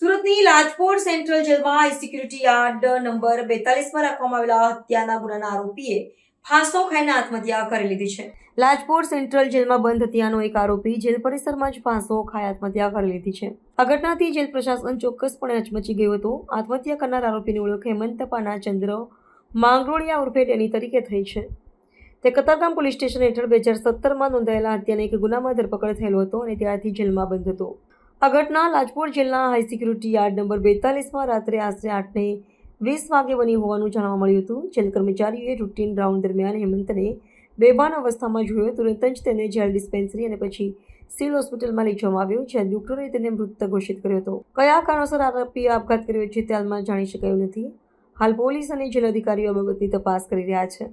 સુરતની લાજપોર સેન્ટ્રલ જેલમાં high security yard number 42માં રાખવામાં આવેલા હત્યાના ગુનાના આરોપીએ ફાંસો ખાઈને આત્મહત્યા કરી લીધી છે. લાજપોર સેન્ટ્રલ જેલમાં બંધ હત્યાનો એક આરોપી જેલ પરિસરમાં જ ફાંસો ખાઈ આત્મહત્યા કરી લીધી છે. આ ઘટનાથી જેલ પ્રશાસન ચોક્કસપણે હચમચી ગયું હતું. આત્મહત્યા કરનાર આરોપીની ઓળખ હેમંત પાનાચંદ્ર માંગરોળિયા ઉર્ફે ડેની તરીકે થઈ છે. તે કતારગામ પોલીસ સ્ટેશન હેઠળ 2017માં નોંધાયેલા હત્યાના એક ગુનામાં ધરપકડ થયેલો હતો અને ત્યારથી જેલમાં બંધ હતો. આ ઘટના લાજપોર જેલના હાઈ સિક્યુરિટી યાર્ડ નંબર 42માં રાત્રે આશરે 8:20 વાગે બની હોવાનું જાણવા મળ્યું હતું. જેલ કર્મચારીઓએ રૂટીન રાઉન્ડ દરમિયાન હેમંતને બેભાન અવસ્થામાં જોયો. તુરંત જ તેને જેલ ડિસ્પેન્સરી અને પછી સિવિલ હોસ્પિટલમાં લઈ જવામાં આવ્યો, જ્યાં ડોક્ટરોએ તેને મૃત ઘોષિત કર્યો હતો. કયા કારણોસર આરોપીએ આપઘાત કર્યો છે તે હાલમાં જાણી શકાયું નથી. હાલ પોલીસ અને જેલ અધિકારીઓ આ બાબતની તપાસ કરી રહ્યા છે.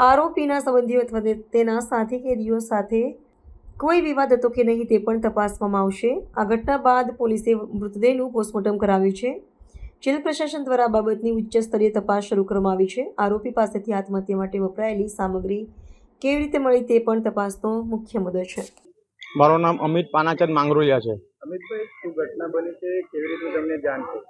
આરોપીના સંબંધીઓ અથવા તેના સાથી કેદીઓ સાથે કોઈ વિવાદ હતો કે નહીં તે પણ તપાસવામાં આવશે. આ ઘટના બાદ પોલીસે મૃતદેહનું પોસ્ટમોર્ટમ કરાવ્યું છે. જેલ પ્રશાસન દ્વારા આ બાબતની ઉચ્ચ સ્તરીય તપાસ શરૂ કરવામાં આવી છે. આરોપી પાસેથી આત્મહત્યા માટે વપરાયેલી સામગ્રી કેવી રીતે મળી તે પણ તપાસનો મુખ્ય મુદ્દો છે. મારું નામ અમિત પાનાચંદ માંગરોલિયા છે. અમિતભાઈ, શું ઘટના બની છે? કેવી રીતે તમને જાણ થઈ?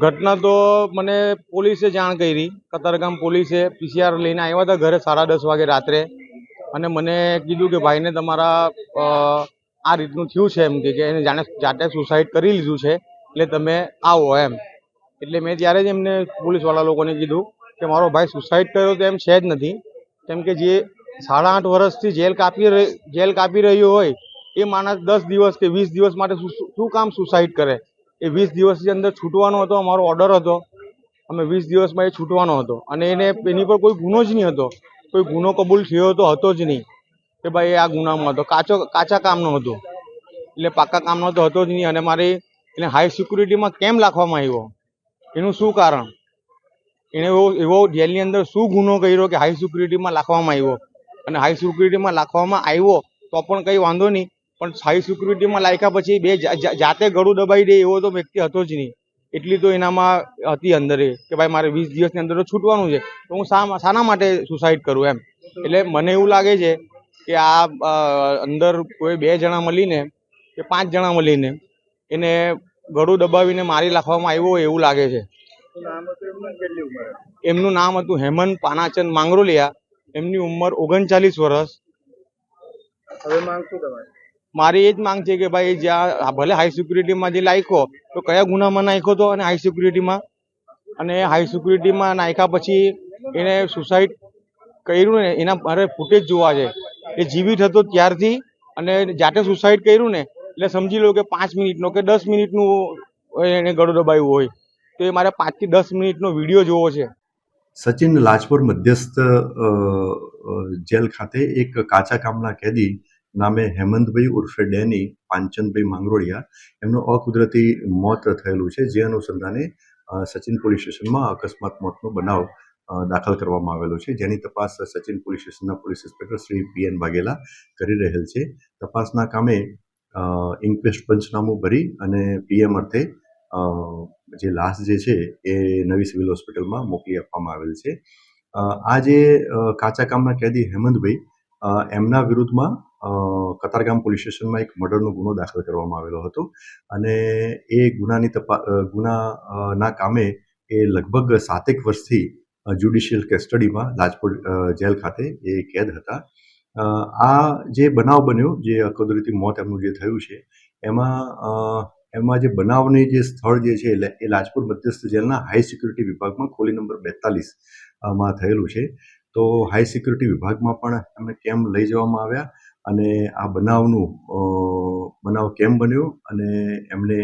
ઘટના તો મને પોલીસે જાણ કરી. કતારગામ પોલીસે PCR લઈને આવ્યા હતા ઘરે 10:30 વાગે રાત્રે, અને મને કીધું કે ભાઈને તમારા આ રીતનું થયું છે, એમ કે એને જાતે સુસાઇડ કરી લીધું છે, એટલે તમે આવો એમ. એટલે મેં ત્યારે જ એમને પોલીસવાળા લોકોને કીધું કે મારો ભાઈ સુસાઇડ કર્યો તો એમ છે જ નથી, કેમ કે જે 8.5 વર્ષથી જેલ કાપી રહ્યો હોય એ માણસ 10 દિવસ કે 20 દિવસ માટે શું કામ સુસાઇડ કરે? એ 20 દિવસની અંદર છૂટવાનો હતો, અમારો ઓર્ડર હતો, અમે 20 દિવસમાં એ છૂટવાનો હતો, અને એની પર કોઈ ગુનો જ નહીં હતો. કોઈ ગુનો કબૂલ થયો તો હતો જ નહીં કે ભાઈ આ ગુનામાં હતો. કાચા કામનો હતો, એટલે પાકા કામનો તો હતો જ નહીં. અને મારી એને હાઈ સિક્યુરિટીમાં કેમ રાખવામાં આવ્યો, એનું શું કારણ? એને એવો જેલની અંદર શું ગુનો કર્યો કે હાઈ સિક્યુરિટીમાં રાખવામાં આવ્યો? અને હાઈ સિક્યુરિટીમાં રાખવામાં આવ્યો તો પણ કંઈ વાંધો નહીં, પણ હાઈ સિક્યુરિટીમાં રાખ્યા પછી બે જાતે ગળું દબાઈ દે એવો તો વ્યક્તિ હતો જ નહીં. એટલી તો એનામાં હતી અંદર કે ભાઈ મારે 20 દિવસની અંદર તો છૂટવાનું છે, તો હું શાના માટે સુસાઇડ કરું એમ. એટલે મને એવું લાગે છે કે આ અંદર કોઈ 2 જણા મળીને કે 5 જણા મળીને એને ગળું દબાવીને મારી નાખવામાં આવ્યો એવું લાગે છે. એમનું નામ હતું હેમંત પાનાચંદ માંગરોલિયા. એમની ઉંમર 39 વર્ષ. હવે માંગ શું તમારી? મારી એ જ માંગ છે કે ભાઈ જ્યાં ભલે હાઈ સિક્યુરિટીમાં જે નાખ્યો તો કયા ગુનામાં નાખ્યો હતો, અને હાઈ સિક્યુરિટીમાં નાખ્યા પછી એને સુસાઇડ કર્યું ને એના મારે ફૂટેજ જોવા છે. એ જીવિત હતો ત્યારથી અને જાતે સુસાઇડ કર્યું ને એટલે સમજી લો કે 5 મિનિટનો કે 10 મિનિટનું એને ગળું દબાવ્યું હોય, તો એ મારે 5 થી 10 મિનિટનો વિડીયો જોવો છે. સચિન લાજપોર મધ્યસ્થ જેલ ખાતે એક કાચા કામના કેદી નામે હેમંતભાઈ ઉર્ફે ડેની પાંચનભાઈ માંગરોળિયા એમનું અકુદરતી મોત થયેલું છે, જે અનુસંધાને સચિન પોલીસ સ્ટેશનમાં અકસ્માત મોતનો બનાવ દાખલ કરવામાં આવેલો છે, જેની તપાસ સચિન પોલીસ સ્ટેશનના police inspector Shri PN Vaghela કરી રહેલ છે. તપાસના કામે ઇન્ક્વેસ્ટ પંચનામું ભરી અને PM અર્થે જે લાશ જે છે એ નવી સિવિલ હોસ્પિટલમાં મોકલી આપવામાં આવેલ છે. આ જે કાચા કામના કેદી હેમંતભાઈ, એમના વિરુદ્ધમાં કતારગામ પોલીસ સ્ટેશનમાં એક મર્ડરનો ગુનો દાખલ કરવામાં આવેલો હતો, અને એ ગુનાના કામે એ લગભગ 7 વર્ષથી જ્યુડિશિયલ કસ્ટડીમાં લાજપોર જેલ ખાતે એ કેદ હતા. આ જે બનાવ બન્યો, જે અકુદરતી મોત એમનું જે થયું છે, એમાં જે બનાવની જે સ્થળ જે છે એ લાજપોર મધ્યસ્થ જેલના હાઈ સિક્યુરિટી વિભાગમાં ખોલી નંબર 42માં થયેલું છે. તો હાઈ સિક્યુરિટી વિભાગમાં પણ એમને કેમ લઈ જવામાં આવ્યા અને આ બનાવ કેમ બન્યો, અને એમને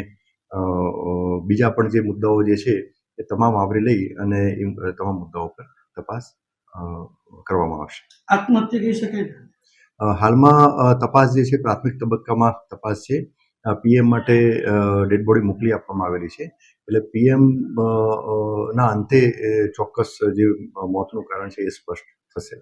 બીજા પણ જે મુદ્દાઓ જે છે એ તમામ આવરી લઈ અને એ તમામ મુદ્દાઓ પર તપાસ કરવામાં આવશે. આત્મહત્યા કહી શકાય? હાલમાં તપાસ જે છે પ્રાથમિક તબક્કામાં તપાસ છે. PM માટે ડેડ બોડી મોકલી આપવામાં આવેલી છે, એટલે PM ના અંતે ચોક્કસ જે મોતનું કારણ છે એ સ્પષ્ટ થશે.